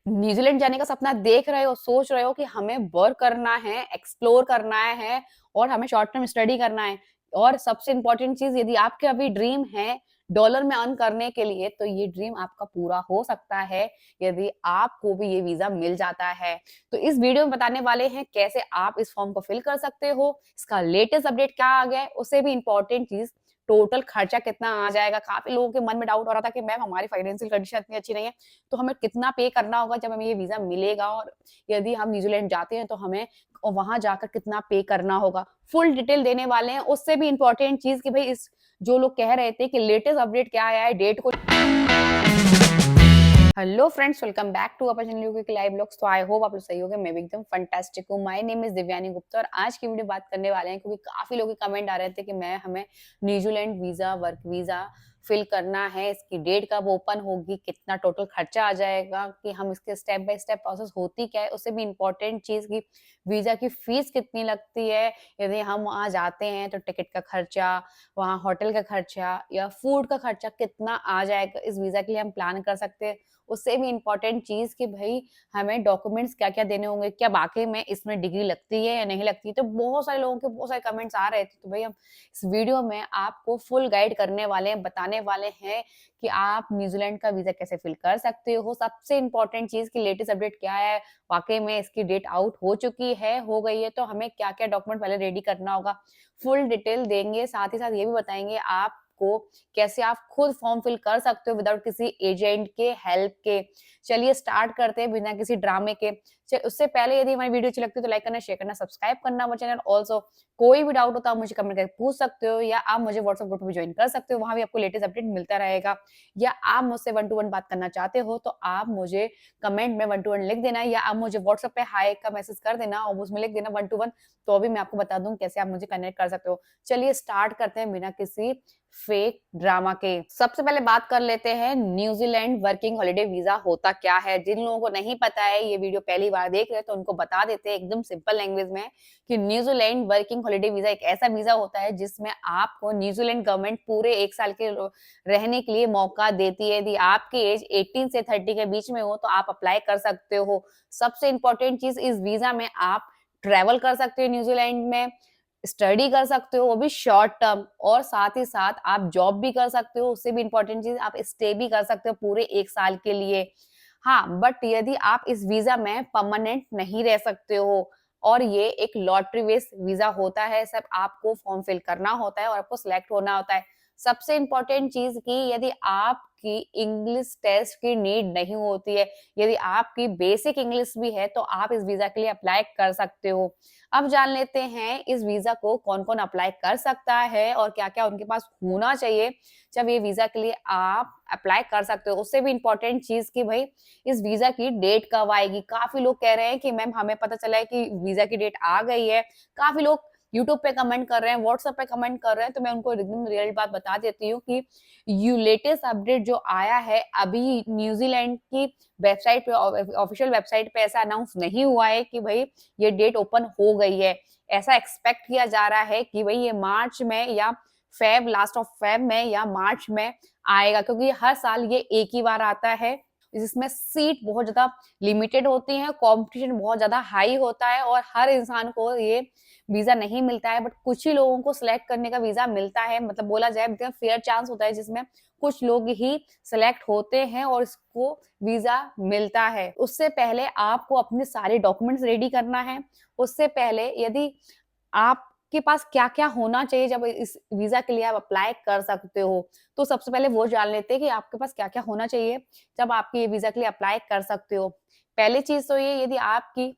New Zealand जाने का सपना देख रहे हो, सोच रहे हो कि हमें वर्क करना है, एक्सप्लोर करना है और हमें शॉर्ट टर्म स्टडी करना है। और सबसे इम्पोर्टेंट चीज़, यदि आपके अभी ड्रीम है डॉलर में अर्न करने के लिए, तो ये ड्रीम आपका पूरा हो सकता है, यदि आपको भी ये वीज़ा मिल जाता है। तो इस वीडियो में बताने वाले हैं कैसे आप इस फॉर्म को फिल कर सकते हो, इसका लेटेस्ट अपडेट क्या आ गया है, उससे भी इम्पोर्टेंट चीज़ टोटल खर्चा कितना आ जाएगा। काफ़ी लोगों के मन में डाउट हो रहा था कि मैम हमारी फाइनेंशियल कंडीशन इतनी अच्छी नहीं है, तो हमें कितना पे करना होगा जब हमें ये वीज़ा मिलेगा, और यदि हम न्यूज़ीलैंड जाते हैं तो हमें वहाँ जाकर कितना पे करना होगा। फुल डिटेल देने वाले हैं। उससे भी इम्पोर्टेंट चीज़ कि भई इस जो लोग कह रहे थे कि लेटेस्ट अपडेट क्या आया है, डेट को hello friends, welcome back to our channel UK live blogs. तो आई होप आप लोग सही होंगे, मैं भी एकदम फंटास्टिक हूँ। My name is Divyani Gupta और आज की वीडियो बात करने वाले हैं क्योंकि काफी लोग के कमेंट आ रहे थे कि मैं हमें New Zealand visa, work visa fill करना है, इसकी डेट कब ओपन होगी, कितना टोटल खर्चा आ जाएगा, कि हम इसके स्टेप बाय स्टेप प्रोसेस होती क्या है। उससे भी इम्पोर्टेंट चीज की वीजा की फीस कितनी लगती है, यदि हम वहाँ जाते हैं तो टिकट का खर्चा, वहाँ होटल का खर्चा या फूड का खर्चा कितना आ जाएगा, इस वीजा के लिए हम प्लान कर सकते हैं। उससे भी इम्पोर्टेंट चीज़ कि भई हमें डॉक्यूमेंट्स क्या-क्या देने होंगे, क्या वाक़ई में इसमें डिग्री लगती है या नहीं लगती? तो बहुत सारे लोगों के बहुत सारे कमेंट्स आ रहे थे, तो भई हम इस वीडियो में आपको फुल गाइड करने वाले हैं, बताने वाले हैं कि आप न्यूज़ीलैंड का वीज़ा कैसे फिल कर सकते हो। सबसे इम्पोर्टेंट चीज़ कि लेटेस्ट अपडेट क्या है, वाक़ई में इसकी डेट आउट हो चुकी है, हो गई है, तो हमें क्या-क्या डॉक्यूमेंट पहले रेडी करना होगा, फुल डिटेल देंगे। साथ ही साथ ये भी बताएँगे आपको कैसे आप खुद फॉर्म फिल कर सकते हो विदाउट किसी एजेंट के हेल्प के। चलिए स्टार्ट करते हैं बिना किसी ड्रामे के। उससे पहले यदि हमारी वीडियो अच्छी लगती है तो लाइक करना, शेयर करना, सब्सक्राइब करना हमारे चैनल। ऑल्सो कोई भी डाउट हो तो आप मुझे कमेंट करके पूछ सकते हो, या आप मुझे व्हाट्सएप ग्रुप में ज्वाइन कर सकते हो, वहाँ भी आपको लेटेस्ट अपडेट मिलता रहेगा। या आप मुझसे वन टू वन बात करना चाहते हो तो आप मुझे कमेंट में वन टू वन लिख देना, या आप मुझे व्हाट्सएप पे हाय का मैसेज कर देना और उसमें लिख देना वन टू वन, तो अभी मैं आपको बता दूँ कैसे आप मुझे कनेक्ट कर सकते हो। चलिए स्टार्ट करते हैं बिना किसी फेक ड्रामा के। सबसे पहले बात कर लेते हैं न्यूजीलैंड वर्किंग हॉलिडे वीजा होता क्या है। जिन लोगों को नहीं पता है, ये वीडियो पहली बार देख रहे हैं, तो उनको बता देते हैं एकदम सिंपल लैंग्वेज में कि न्यूजीलैंड वर्किंग हॉलिडे वीजा एक ऐसा वीजा होता है जिसमें आपको न्यूजीलैंड गवर्नमेंट पूरे 1 साल के रहने के लिए मौका देती है। यदि आपकी एज 18 से 30 के बीच में हो तो आप अप्लाई कर सकते हो। सबसे इंपॉर्टेंट चीज़, इस वीजा में आप ट्रैवल कर सकते हो न्यूजीलैंड में, स्टडी कर सकते हो, वो भी शॉर्ट टर्म, और साथ ही साथ आप जॉब भी कर सकते हो। उससे भी इम्पोर्टेंट चीज़, आप स्टे भी कर सकते हो पूरे 1 साल के लिए। हाँ, बट यदि आप इस वीज़ा में परमानेंट नहीं रह सकते हो, और ये एक लॉटरी बेस्ड वीज़ा होता है, सब आपको फॉर्म फिल करना होता है और आपको सिलेक्ट होना होता है। सबसे इम्पोर्टेंट चीज़ कि यदि आपकी इंग्लिश टेस्ट की नीड नहीं होती है, यदि आपकी बेसिक इंग्लिश भी है, तो आप इस वीज़ा के लिए अप्लाई कर सकते हो। अब जान लेते हैं इस वीज़ा को कौन-कौन अप्लाई कर सकता है और क्या-क्या उनके पास होना चाहिए, जब ये वीज़ा के लिए आप अप्लाई कर सकते हो। उससे भी इम्पोर्टेंट चीज़ कि भई इस वीज़ा की डेट कब आएगी? काफ़ी लोग कह रहे हैं कि मैम हमें पता चला है कि वीज़ा की डेट आ गई है। काफ़ी लोग यूट्यूब पे कमेंट कर रहे हैं, व्हाट्सएप पे कमेंट कर रहे हैं, तो मैं उनको एकदम रियल बात बता देती हूँ कि यू लेटेस्ट अपडेट जो आया है, अभी न्यूज़ीलैंड की वेबसाइट पे, ऑफिशियल वेबसाइट पे ऐसा अनाउंस नहीं हुआ है कि भई ये डेट ओपन हो गई है। ऐसा एक्सपेक्ट किया जा रहा है कि भई ये मार्च में या लास्ट ऑफ फेब में या मार्च में आएगा, क्योंकि हर साल ये एक ही बार आता है। जिसमें सीट बहुत ज़्यादा लिमिटेड होती हैं, कॉम्पिटिशन बहुत ज़्यादा हाई होता है और हर इंसान को ये वीज़ा नहीं मिलता है, बट कुछ ही लोगों को सिलेक्ट करने का वीज़ा मिलता है। मतलब बोला जाए एकदम फेयर चांस होता है, जिसमें कुछ लोग ही सिलेक्ट होते हैं और इसको वीज़ा मिलता है। उससे पहले आपको अपने सारे डॉक्यूमेंट्स रेडी करना है। उससे पहले यदि आपके पास क्या-क्या होना चाहिए जब इस वीज़ा के लिए आप अप्लाई कर सकते हो, तो सबसे पहले वो जान लेते हैं कि आपके पास क्या-क्या होना चाहिए जब आप ये वीज़ा के लिए अप्लाई कर सकते हो। पहली चीज़ तो ये, यदि आपकी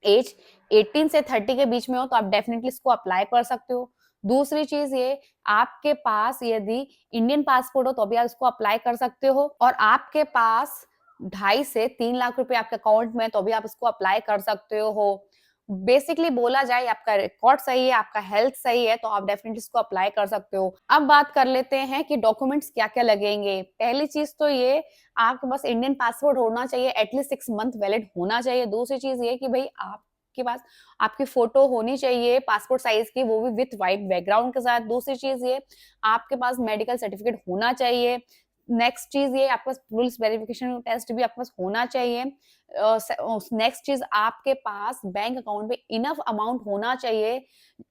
एज 18 से 30 के बीच में हो तो आप डेफिनिटली इसको अप्लाई कर सकते हो। दूसरी चीज़ ये, आपके पास यदि इंडियन पासपोर्ट हो तो भी आप इसको अप्लाई कर सकते हो, और आपके पास 2.5 से 3 लाख रुपए आपके अकाउंट में है तो भी आप इसको अप्लाई कर सकते हो। बेसिकली बोला जाए, आपका रिकॉर्ड सही है, आपका हेल्थ सही है, तो आप डेफिनिटली इसको अप्लाई कर सकते हो। अब बात कर लेते हैं कि डॉक्यूमेंट्स क्या-क्या लगेंगे। पहली चीज़ तो ये, आपके पास इंडियन पासपोर्ट होना चाहिए, एटलीस्ट 6 मंथ वैलिड होना चाहिए। दूसरी चीज़ ये कि भई आपके पास आपकी फ़ोटो होनी चाहिए पासपोर्ट साइज़ की, वो भी विथ व्हाइट बैकग्राउंड के साथ। दूसरी चीज़ ये, आपके पास मेडिकल सर्टिफ़िकेट होना चाहिए। नेक्स्ट चीज़ ये आपके पास पुलिस वेरिफिकेशन टेस्ट भी आपके पास होना चाहिए। नेक्स्ट चीज़ आपके पास बैंक अकाउंट में इनफ अमाउंट होना चाहिए,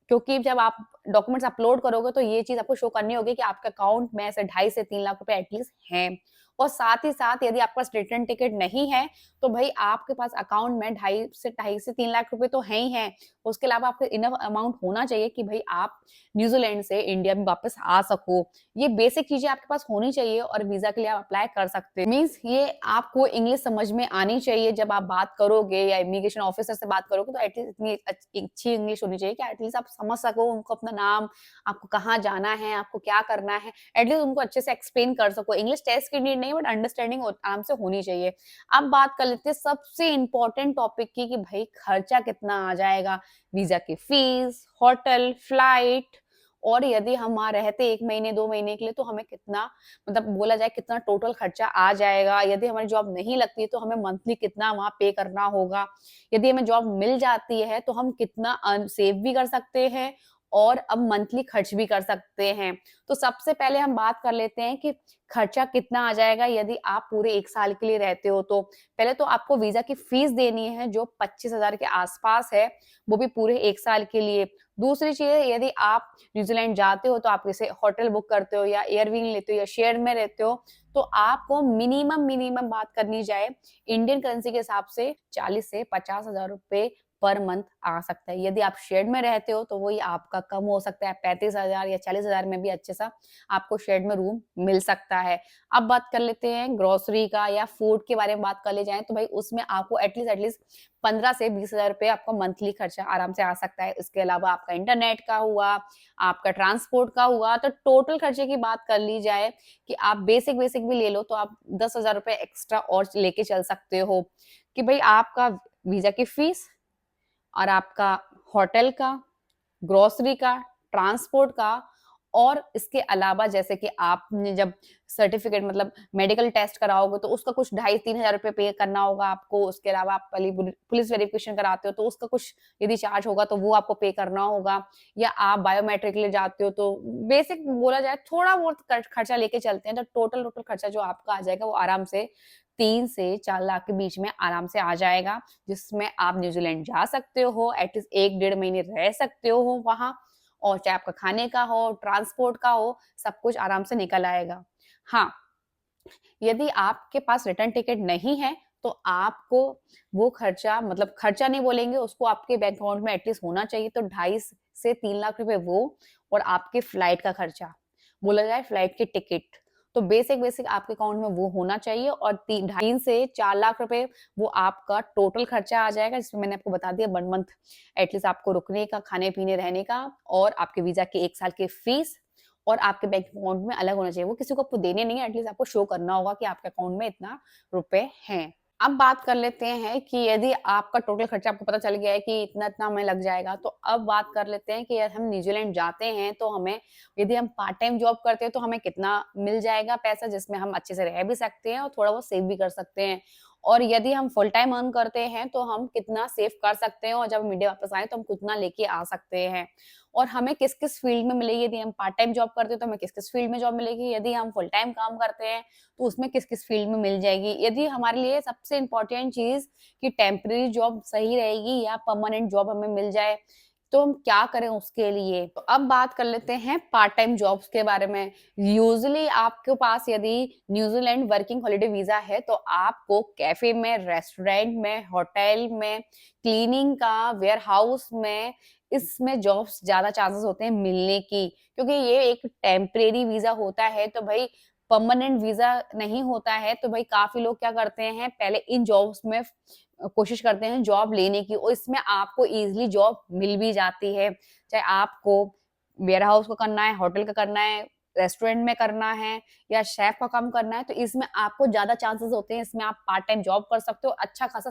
क्योंकि जब आप डॉक्यूमेंट्स अपलोड करोगे तो ये चीज़ आपको शो करनी होगी कि आपके अकाउंट में ऐसे 2.5 से 3 लाख रुपए एटलीस्ट हैं। और साथ ही साथ यदि आपके पास रिटर्न टिकट नहीं है, तो भई आपके पास अकाउंट में 2.5 से 3 लाख रुपए तो हैं ही हैं। उसके अलावा आपके इनफ अमाउंट होना चाहिए कि भई आप न्यूज़ीलैंड से इंडिया में वापस आ सको। ये बेसिक चीज़ें आपके पास होनी चाहिए और वीज़ा के लिए आप अप्लाई कर सकते हैं। मीन्स ये आपको इंग्लिश समझ में आनी चाहिए जब आप बात करोगे या इमिग्रेशन ऑफिसर से बात करोगे, तो एटलीस्ट इतनी अच्छी इंग्लिश होनी चाहिए कि एटलीस्ट आप समझ सको उनको अपना नाम, आपको कहाँ जाना है, आपको क्या करना है, एटलीस्ट उनको अच्छे से एक्सप्लेन कर सको। इंग्लिश टेस्ट की नीड नहीं, बट अंडरस्टैंडिंग आराम से होनी चाहिए। अब बात कर लेते हैं सबसे इम्पोर्टेंट टॉपिक की कि भाई खर्चा कितना आ जाएगा, वीज़ा की फीस, होटल, फ्लाइट, और यदि हम वहाँ रहते 1 महीने 2 महीने के लिए तो हमें कितना, मतलब बोला जाए कितना टोटल खर्चा आ जाएगा। यदि हमारी जॉब नहीं लगती है तो हमें मंथली कितना वहाँ पे करना होगा। यदि हमें जॉब मिल जाती है तो हम कितना सेव भी कर सकते हैं और अब मंथली खर्च भी कर सकते हैं। तो सबसे पहले हम बात कर लेते हैं कि खर्चा कितना आ जाएगा यदि आप पूरे 1 साल के लिए रहते हो तो। पहले तो आपको वीज़ा की फीस देनी है जो 25,000 के आस-पास है, वो भी पूरे 1 साल के लिए। दूसरी चीज़ है, यदि आप न्यूज़ीलैंड जाते हो तो आप जैसे होटल बुक करते हो या एयरविंग लेते हो या शेयर में रहते हो, तो आपको मिनिमम बात करनी जाए इंडियन करेंसी के हिसाब से 40 से 50,000 रुपए पर मंथ आ सकता है। यदि आप शेड में रहते हो तो वही आपका कम हो सकता है, 35,000 या 40,000 में भी अच्छे सा आपको शेड में रूम मिल सकता है। अब बात कर लेते हैं ग्रोसरी का या फूड के बारे में बात कर ले जाए तो भाई उसमें आपको एटलीस्ट 15 से 20,000 रुपए आपका मंथली खर्चा आराम से आ सकता है। इसके अलावा आपका इंटरनेट का हुआ, आपका ट्रांसपोर्ट का हुआ, तो टोटल खर्चे की बात कर ली जाए कि आप बेसिक भी ले लो तो आप 10,000 रुपए एक्स्ट्रा और लेके चल सकते हो कि भाई आपका वीज़ा की फीस और आपका होटल का, ग्रोसरी का, ट्रांसपोर्ट का, और इसके अलावा जैसे कि आपने जब सर्टिफिकेट मतलब मेडिकल टेस्ट कराओगे तो उसका कुछ 2,500-3,000 रुपए पे करना होगा आपको। उसके अलावा आप पहले पुलिस वेरिफिकेशन कराते हो तो उसका कुछ यदि चार्ज होगा तो वो आपको पे करना होगा, या आप बायोमेट्रिक के लिए जाते हो तो बेसिक बोला जाए थोड़ा बहुत खर्चा लेके चलते हैं, तो टोटल खर्चा जो आपका आ जाएगा वो आराम से 3 से 4 लाख के बीच में आराम से आ जाएगा, जिसमें आप न्यूज़ीलैंड जा सकते हो, एटलीस्ट 1 डेढ़ महीने रह सकते हो वहाँ, और चाहे आपका खाने का हो, ट्रांसपोर्ट का हो, सब कुछ आराम से निकल आएगा। हाँ, यदि आपके पास रिटर्न टिकट नहीं है, तो आपको वो खर्चा, मतलब खर्चा नहीं बोलेंगे उसको, आपके बैंक अकाउंट में एटलीस्ट होना चाहिए तो 2.5 से 3 लाख रुपए वो, और आपके फ्लाइट का खर्चा, बोला जाए फ्लाइट की टिकट। तो बेसिक आपके अकाउंट में वो होना चाहिए, और 3 से 4 लाख रुपए वो आपका टोटल खर्चा आ जाएगा, जिसमें मैंने आपको बता दिया 1 मंथ एटलीस्ट आपको रुकने का, खाने-पीने, रहने का, और आपके वीज़ा के 1 साल की फीस, और आपके बैंक अकाउंट में अलग होना चाहिए। वो किसी को आपको देने नहीं है, एटलीस्ट आपको शो करना होगा कि आपके अकाउंट में इतना रुपए हैं। अब बात कर लेते हैं कि यदि आपका टोटल खर्चा आपको पता चल गया है कि इतना-इतना हमें लग जाएगा, तो अब बात कर लेते हैं कि यदि हम न्यूज़ीलैंड जाते हैं तो हमें, यदि हम पार्ट टाइम जॉब करते हैं तो हमें कितना मिल जाएगा पैसा, जिसमें हम अच्छे से रह भी सकते हैं और थोड़ा बहुत सेव भी कर सकते हैं। और यदि हम फुल टाइम अर्न करते हैं तो हम कितना सेव कर सकते हैं, और जब हम इंडिया वापस आएँ तो हम कितना लेके आ सकते हैं। और हमें किस-किस फील्ड में मिलेगी, यदि हम पार्ट टाइम जॉब करते हैं तो हमें किस-किस फील्ड में जॉब मिलेगी, यदि हम फुल टाइम काम करते हैं तो उसमें किस-किस फील्ड में मिल जाएगी। यदि हमारे लिए सबसे इम्पोर्टेंट चीज़ कि टेम्परेरी जॉब सही रहेगी या परमानेंट जॉब हमें मिल जाए, तो हम क्या करें उसके लिए? तो अब बात कर लेते हैं पार्ट टाइम जॉब्स के बारे में। यूजुअली आपके पास यदि न्यूज़ीलैंड वर्किंग हॉलिडे वीज़ा है तो आपको कैफ़े में, रेस्टोरेंट में, होटल में, क्लीनिंग का, वेयरहाउस में, इसमें जॉब्स ज़्यादा चांसेस होते हैं मिलने की। क्योंकि ये एक टेम्परेरी वीज़ा होता है तो भई परमानेंट वीज़ा नहीं होता है, तो भई काफ़ी लोग क्या करते हैं, पहले इन जॉब्स में कोशिश करते हैं जॉब लेने की, और इसमें आपको ईज़िली जॉब मिल भी जाती है। चाहे आपको वेयरहाउस का करना है, होटल का करना है, रेस्टोरेंट में करना है या शेफ़ का काम करना है, तो इसमें आपको ज़्यादा चांसेस होते हैं, इसमें आप पार्ट टाइम जॉब कर सकते हो, अच्छा खासा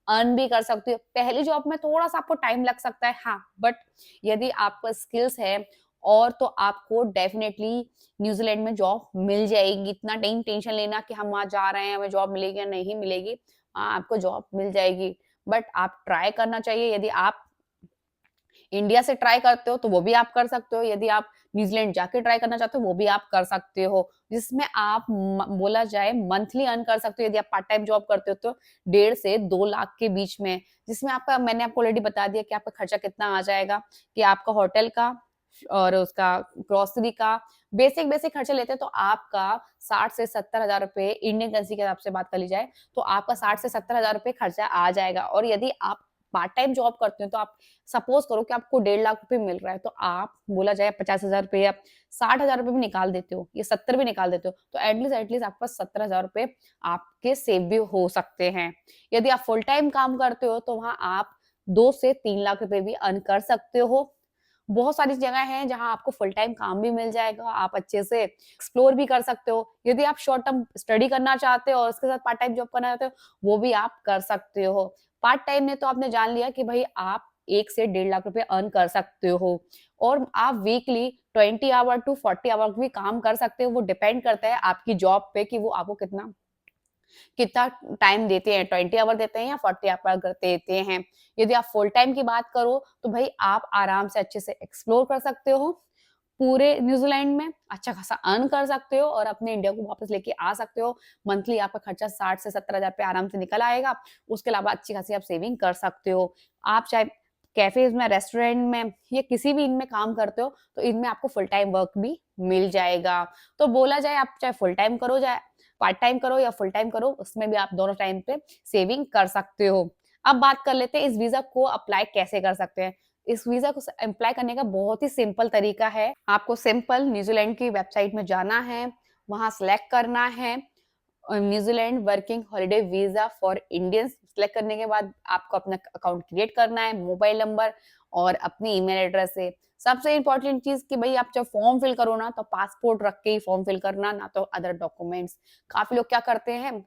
अर्न भी कर सकते हो। पहली जॉब में थोड़ा-सा आपको टाइम लग सकता है, हाँ, बट यदि आपको स्किल्स है और तो आपको डेफ़िनेटली न्यूज़ीलैंड में जॉब मिल जाएगी। इतना नहीं टेंशन लेना कि हम वहाँ जा रहे हैं, हमें जॉब मिलेगी या नहीं मिलेगी। आपको जॉब मिल जाएगी, बट आप ट्राई करना चाहिए। यदि आप इंडिया से ट्राई करते हो तो वो भी आप कर सकते हो। यदि आप न्यूज़ीलैंड जाके ट्राई करना चाहते हो वो भी आप कर सकते हो। जिसमें आप बोला जाए मंथली अर्न कर सकते हो। यदि आप पार्ट टाइम जॉब करते हो तो 1.5 से 2 लाख के बीच में, जिसमें आपका मैंने आपको ऑलरेडी बता दिया कि आपका खर्चा कितना आ जाएगा, कि आपका होटल का और उसका ग्रोसरी का बेसिक बेसिक खर्चा लेते हैं तो आपका 60 से 70,000 रुपए इंडियन करेंसी के हिसाब से बात कर ली जाए तो आपका 60 से 70,000 रुपए खर्चा आ जाएगा। और यदि आप पार्ट टाइम जॉब करते हो तो आप सपोज करो कि आपको 1.5 लाख रुपए मिल रहा है, तो आप बोला जाए 50,000 रुपए या 60,000 रुपए भी निकाल देते हो, या 70 भी निकाल देते हो, तो एटलीस्ट आपके पास 17,000 रुपए आपके सेव भी हो सकते हैं। यदि आप फुल टाइम काम करते हो, तो वहाँ आप 2 से 3 लाख रुपए भी अर्न कर सकते हो। बहुत सारी जगह हैं जहाँ आपको फुल टाइम काम भी मिल जाएगा, आप अच्छे से एक्सप्लोर भी कर सकते हो। यदि आप शॉर्ट टर्म स्टडी करना चाहते हो और उसके साथ पार्ट टाइम जॉब करना चाहते हो, वो भी आप कर सकते हो। पार्ट टाइम में तो आपने जान लिया कि भाई आप 1 से 1.5 लाख रुपए अर्न कर सकते हो और आप वीकली 20 आवर टू 40 आवर भी काम कर सकते हो। वो डिपेंड करता है आपकी जॉब पे कि वो आपको कितना टाइम देते हैं, 20 आवर देते हैं या 40 आवर देते हैं। यदि आप फुल टाइम की बात करो तो भाई आप आराम से अच्छे से एक्सप्लोर कर सकते हो पूरे न्यूजीलैंड में, अच्छा खासा अर्न कर सकते हो और अपने इंडिया को वापस लेके आ सकते हो। मंथली आपका खर्चा 60 से 70,000 रुपए आराम से निकल आएगा। उसके अलावा अच्छी खासी आप सेविंग कर सकते हो। आप चाहे कैफेज़ में, रेस्टोरेंट में या किसी भी इनमें काम करते हो, तो इनमें आपको फुल टाइम वर्क भी मिल जाएगा। तो बोला जाए आप चाहे फुल टाइम करो, चाहे पार्ट टाइम करो या फुल टाइम करो, उसमें भी आप दोनों टाइम पे सेविंग कर सकते हो। अब बात कर लेते हैं इस वीज़ा को अप्लाई कैसे कर सकते हैं। इस वीज़ा को अप्लाई करने का बहुत ही सिंपल तरीका है। आपको सिंपल न्यूज़ीलैंड की वेबसाइट में जाना है, वहाँ सेलेक्ट करना है New Zealand working holiday visa for Indians. Select करने के बाद आपको अपना अकाउंट क्रिएट करना है, मोबाइल नंबर और अपनी ईमेल एड्रेस से। सबसे इम्पोर्टेंट चीज़ कि भई आप जब फॉर्म फिल करो ना, तो पासपोर्ट रख के ही फॉर्म फिल करना, ना तो अदर डॉक्यूमेंट्स। काफ़ी लोग क्या करते हैं,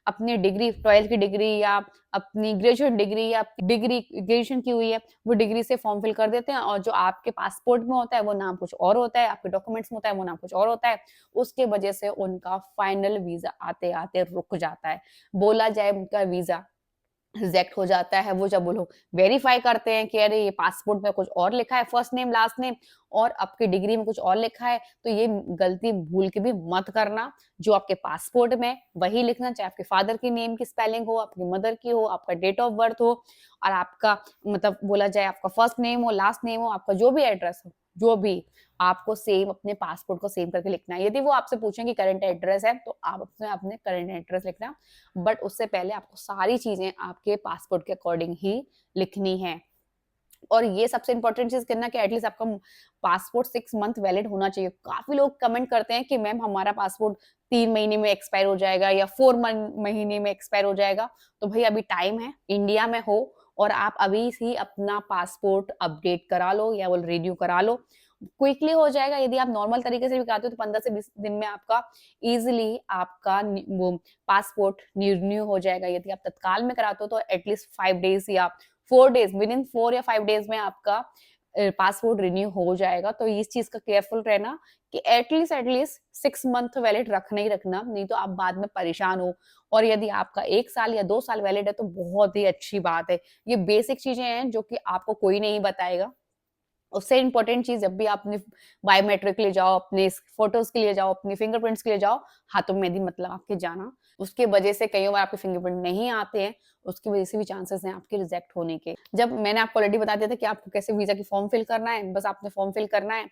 अपनी डिग्री 12th की डिग्री या अपनी ग्रेजुएट डिग्री या डिग्री ग्रेजुएशन की हुई है, वो डिग्री से फॉर्म फिल कर देते हैं और जो आपके पासपोर्ट में होता है, वो नाम कुछ और होता है, आपके डॉक्यूमेंट्स में होता है, वो नाम कुछ और होता है। उसके वजह से उनका फाइनल वीज़ा आते-आते रुक जाता है। बोला जाए उनका वीज़ा रिजेक्ट हो जाता है। वो जब वो लोग वेरीफाई करते हैं कि अरे ये पासपोर्ट में कुछ और लिखा है फर्स्ट नेम लास्ट नेम और आपकी डिग्री में कुछ और लिखा है, तो ये गलती भूल के भी मत करना। जो आपके पासपोर्ट में वही लिखना, चाहे आपके फादर की नेम की स्पेलिंग हो, आपकी मदर की हो, आपका डेट ऑफ बर्थ हो और आपका मतलब बोला जाए आपका फर्स्ट नेम हो, लास्ट नेम हो, आपका जो भी एड्रेस हो, जो भी आपको सेम अपने पासपोर्ट को सेम करके लिखना है। यदि वो आपसे पूछें कि करंट एड्रेस है, तो आप अपने अपने करंट एड्रेस लिखना, बट उससे पहले आपको सारी चीज़ें आपके पासपोर्ट के अकॉर्डिंग ही लिखनी है। और ये सबसे इम्पोर्टेंट चीज़ करना कि एटलीस्ट आपका पासपोर्ट 6 मंथ वैलिड होना चाहिए। काफ़ी लोग कमेंट करते हैं कि मैम हमारा पासपोर्ट 3 महीने में एक्सपायर हो जाएगा या 4 महीने में एक्सपायर हो जाएगा। तो भई अभी टाइम है, इंडिया में हो और आप अभी ही अपना पासपोर्ट अपडेट करा लो या वो रिन्यू करा लो। क्विकली हो जाएगा। यदि आप नॉर्मल तरीके से भी कराते हो तो 15 से 20 दिन में आपका ईज़िली आपका वो पासपोर्ट रिन्यू हो जाएगा। यदि आप तत्काल में कराते हो तो एटलीस्ट 5 डेज़ या 4 डेज़, विदिन 4 या 5 डेज़ में आपका पासपोर्ट रिन्यू हो जाएगा। तो इस चीज़ का केयरफुल रहना कि एटलीस्ट 6 मंथ वैलिड रखना ही रखना, नहीं तो आप बाद में परेशान हो। और यदि आपका 1 साल या 2 साल वैलिड है तो बहुत ही अच्छी बात है। ये बेसिक चीज़ें हैं जो कि आपको कोई नहीं बताएगा। उससे इम्पोर्टेंट चीज़ जब भी आप अपने बायोमेट्रिक के लिए जाओ, अपने फ़ोटोज़ के लिए जाओ, अपने फिंगरप्रिंट्स के लिए जाओ, हाथों में मेहंदी मत लगा के जाना। उसकी वजह से कई बार आपके फिंगरप्रिंट नहीं आते हैं, उसकी वजह से भी चांसेस हैं आपके रिजेक्ट होने के। जब मैंने आपको ऑलरेडी बता दिया था कि आपको कैसे वीज़ा की फॉर्म फिल करना है, बस आपने फॉर्म फिल करना है,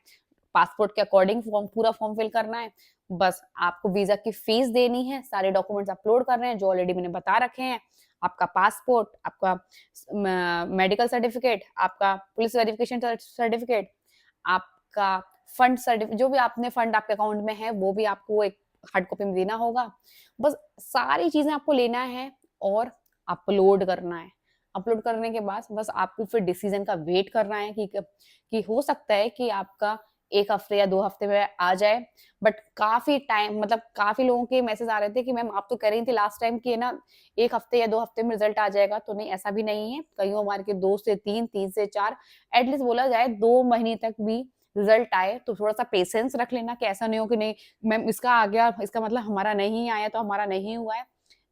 पासपोर्ट के अकॉर्डिंग पूरा फॉर्म फिल करना है। बस आपको वीज़ा की फीस देनी है, सारे डॉक्यूमेंट्स अपलोड करने हैं जो ऑलरेडी मैंने बता रखे हैं। आपका पासपोर्ट, आपका मेडिकल सर्टिफिकेट, आपका पुलिस वेरिफिकेशन सर्टिफिकेट, आपका फंड जो भी आपने फंड आपके अकाउंट में है, वो भी आपको एक हार्ड कॉपी में देना होगा। बस सारी चीज़ें आपको लेना है और अपलोड करना है। अपलोड करने के बाद बस आपको फिर डिसीज़न का वेट करना है कि हो सकता है कि आपका 1 हफ्ते या 2 हफ्ते में आ जाए। बट काफ़ी टाइम मतलब काफ़ी लोगों के मैसेज आ रहे थे कि मैम आप तो कह रही थी लास्ट टाइम कि है ना 1 हफ्ते या 2 हफ्ते में रिजल्ट आ जाएगा, तो नहीं ऐसा भी नहीं है। कईयों बार के 2 से 3, 3 से 4 एटलीस्ट बोला जाए 2 महीने तक भी रिजल्ट आए, तो थोड़ा-सा पेशेंस रख लेना कि ऐसा नहीं हो कि नहीं मैम इसका आ गया, इसका मतलब हमारा नहीं आया तो हमारा नहीं हुआ है।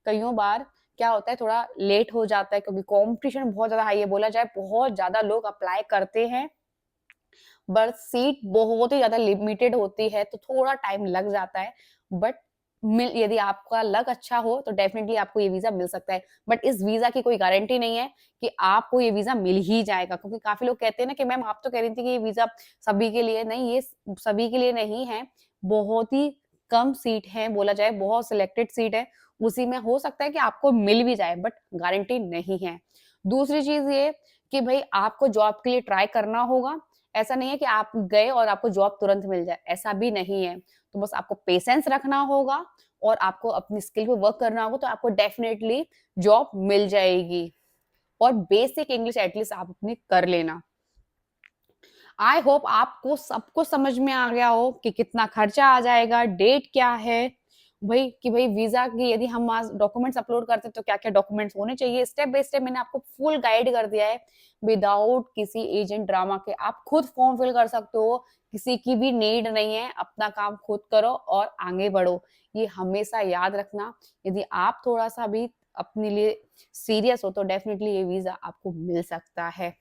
कइयों बार क्या होता है थोड़ा लेट हो जाता है क्योंकि कॉम्पिटिशन बहुत ज़्यादा हाई है। बोला जाए बहुत ज़्यादा लोग अप्लाई करते हैं, बट सीट बहुत ही ज़्यादा लिमिटेड होती है, तो थोड़ा टाइम लग जाता है। बट मिल यदि आपका लक अच्छा हो तो डेफिनिटली आपको ये वीज़ा मिल सकता है। बट इस वीज़ा की कोई गारंटी नहीं है कि आपको ये वीज़ा मिल ही जाएगा, क्योंकि काफ़ी लोग कहते हैं ना कि मैम आप तो कह रही थी कि ये वीज़ा सभी के लिए नहीं, ये सभी के लिए नहीं है। बहुत ही कम सीट है, बोला जाए बहुत सिलेक्टेड सीट है, उसी में हो सकता है कि आपको मिल भी जाए, बट गारंटी नहीं है। दूसरी चीज़ ये कि भई आपको जॉब के लिए ट्राई करना होगा। ऐसा नहीं है कि आप गए और आपको जॉब तुरंत मिल जाए, ऐसा भी नहीं है। तो बस आपको पेशेंस रखना होगा और आपको अपनी स्किल पे वर्क करना होगा, तो आपको डेफिनिटली जॉब मिल जाएगी। और बेसिक इंग्लिश एटलीस्ट आप अपनी कर लेना। आई होप आपको सब कुछ समझ में आ गया हो कि कितना खर्चा आ जाएगा, डेट क्या है, भई वीज़ा की यदि हम आज डॉक्यूमेंट्स अपलोड करते हैं तो क्या-क्या डॉक्यूमेंट्स होने चाहिए। स्टेप बाय स्टेप मैंने आपको फुल गाइड कर दिया है, विदाउट किसी एजेंट ड्रामा के। आप खुद फॉर्म फिल कर सकते हो, किसी की भी नीड नहीं है, अपना काम खुद करो और आगे बढ़ो। ये हमेशा याद रखना, यदि आप थोड़ा-सा भी अपने लिए सीरियस हो तो डेफिनिटली ये वीज़ा आपको मिल सकता है।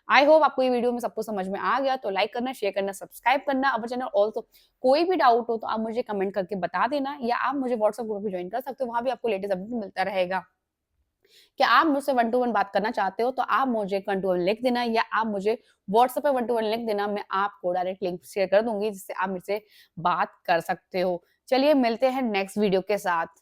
आई होप आपको ये वीडियो में सब कुछ समझ में आ गया, तो लाइक करना, शेयर करना, सब्सक्राइब करना अवर चैनल। ऑल्सो कोई भी डाउट हो तो आप मुझे कमेंट करके बता देना, या आप मुझे व्हाट्सएप ग्रुप में ज्वाइन कर सकते हो, वहाँ भी आपको लेटेस्ट अपडेट मिलता रहेगा। क्या आप मुझसे वन टू वन बात करना चाहते हो तो आप मुझे वन टू वन लिख देना, या आप मुझे व्हाट्सएप पे वन टू वन लिख देना, मैं आपको डायरेक्ट लिंक शेयर कर दूँगी जिससे आप मुझसे बात कर सकते हो। चलिए मिलते हैं नेक्स्ट वीडियो के साथ।